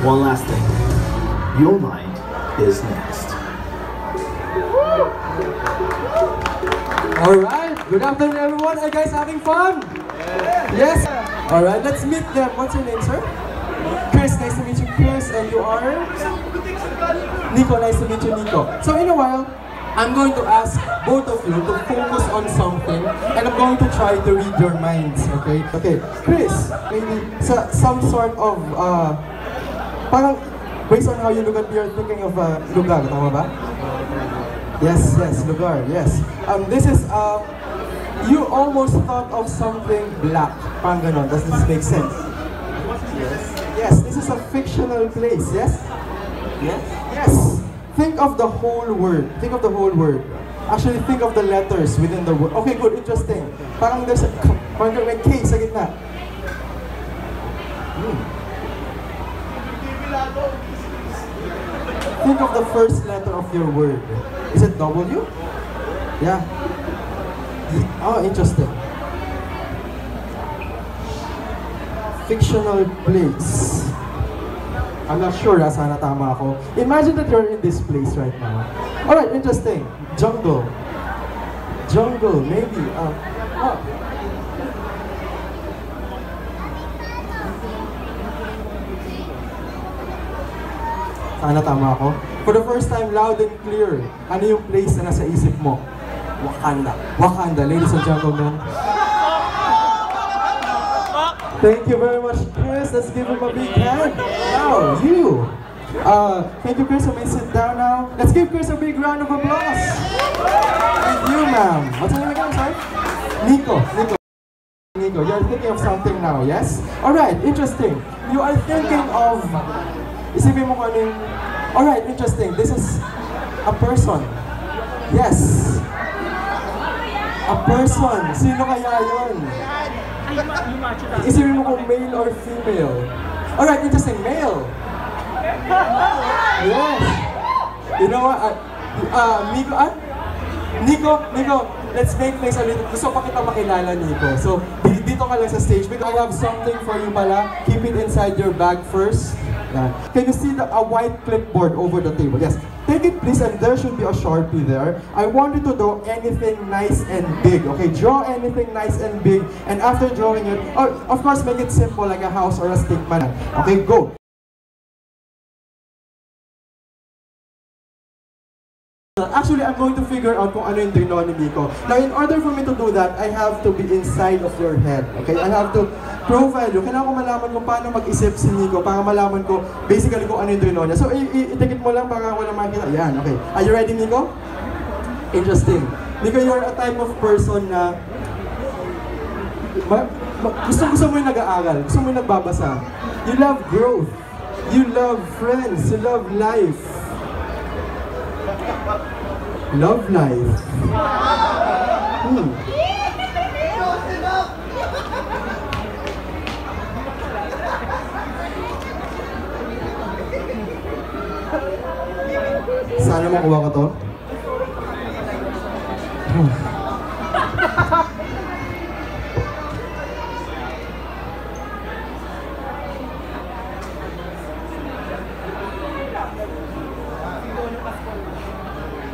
One last thing. Your mind is next. Alright, good afternoon everyone. Are you guys having fun? Yes? Alright, let's meet them. What's your name, sir? Chris, nice to meet you, Chris. And you are? Nico, nice to meet you, Nico. So in a while, I'm going to ask both of you to focus on something and I'm going to try to read your minds, okay? Okay, Chris, maybe some sort of, parang based on how you look at me, you're thinking of lugar, tama ba? Yes, yes, lugar, yes. This is, you almost thought of something black, parang ganon. Does this make sense? Yes. Yes, this is a fictional place, yes? Yes? Yes. Think of the whole word. Think of the whole word. Actually, think of the letters within the word. Okay, good, interesting. Parang there's a, parang may K sa gitna. Think of the first letter of your word. Is it W? Yeah. Oh, interesting. Fictional place. I'm not sure, sana tama ako. Imagine that you're in this place right now. Alright, interesting. Jungle. Jungle, maybe. Sana tama ako. For the first time, loud and clear. Ano yung place na nasa isip mo? Wakanda. Wakanda, ladies and gentlemen. Thank you very much, Chris. Let's give him a big hand. Now, you. Thank you, Chris. You may sit down now. Let's give Chris a big round of applause. And you, ma'am. What's your name again, sorry? Nico. Nico. Nico, you're thinking of something now, yes? Alright, interesting. You are thinking of... Isipin mo kung ano yung... Alright, interesting. This is a person. Yes. A person. Sino kaya yun? Isipin mo kung male or female. Alright, interesting. Male. Yes. You know what? Nico, let's make things a little... Gusto pa kita makilala, Nico. So, dito ka lang sa stage because I have something for you pala. Keep it inside your bag first. Yan. Can you see a white clipboard over the table? Yes. Take it please, and there should be a Sharpie there. I want you to draw anything nice and big. Okay, draw anything nice and big. And after drawing it, of course, make it simple like a house or a stickman. Okay, go. Actually, I'm going to figure out kung ano yung drino ni Nico. Now, in order for me to do that, I have to be inside of your head. Okay, I have to profile you. Kailangan ko malaman kung paano mag-isip si Nico para malaman ko basically kung ano yung drino niya. So, itikit mo lang para wala makita. Yan, okay. Are you ready, Nico? Interesting. Nico, you're a type of person na gusto mo yung nag-aaral, gusto mo yung nagbabasa. You love growth. You love friends. You love life. Love life. Sana makuha ko to.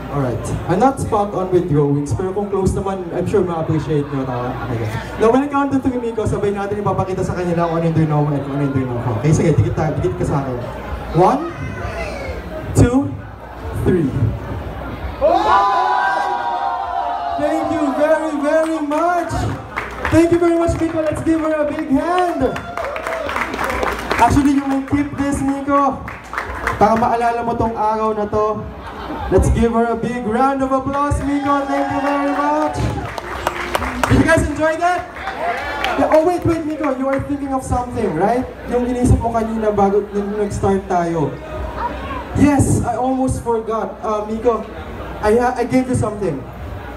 Alright. I'm not spot on with drawings, pero kung close naman, I'm sure ma-appreciate nyo. Okay. Now, when I count to 3, Nico, sabay natin ipapakita sa kanila kung ano yung draw mo at kung ano yung draw ko. Okay, sige, dikit ka sa akin. 1, 2, 3. Thank you very, very much! Thank you very much, Nico. Let's give her a big hand! Actually, you may keep this, Nico. Para maalala mo tong araw na to. Let's give her a big round of applause, Nico. Thank you very much. Did you guys enjoy that? Yeah, oh, wait, Nico. You are thinking of something, right? Yung inisip mo kanina bago nag-start tayo. Yes, I almost forgot. Nico, I gave you something.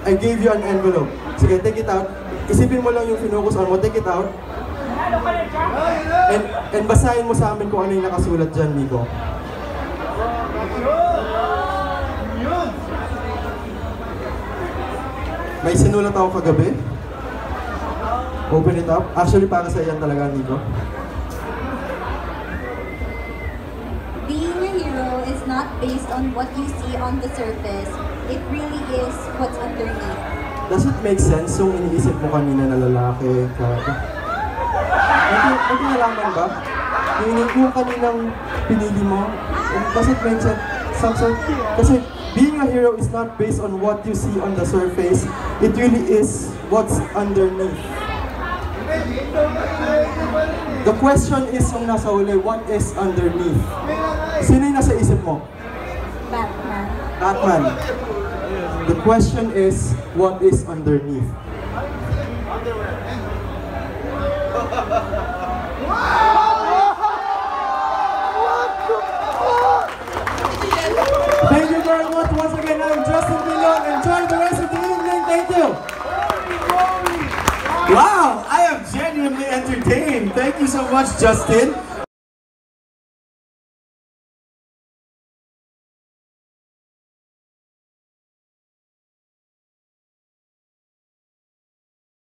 I gave you an envelope. Sige, take it out. Isipin mo lang yung finokus on mo. Take it out. And basahin mo sa amin kung ano yung nakasulat dyan, Nico. May sinulat ako kagabi. Open it up. Actually, para sa iyan talaga, Nico. not based on what you see on the surface. It really is what's underneath. Does it make sense yung iniisip mo kanina na lalaki ka? May kinalaman ba? Yung kaninang pinili mo, does it make sense? Kasi being a hero is not based on what you see on the surface. It really is what's underneath. The question is yung nasa uli, what is underneath? Sino yung nasa isip mo? Batman. Batman. The question is, what is underneath? Thank you very much. Once again, I'm Justin Pillon. Enjoy the rest of the evening. Thank you. Wow, I am genuinely entertained. Thank you so much, Justin.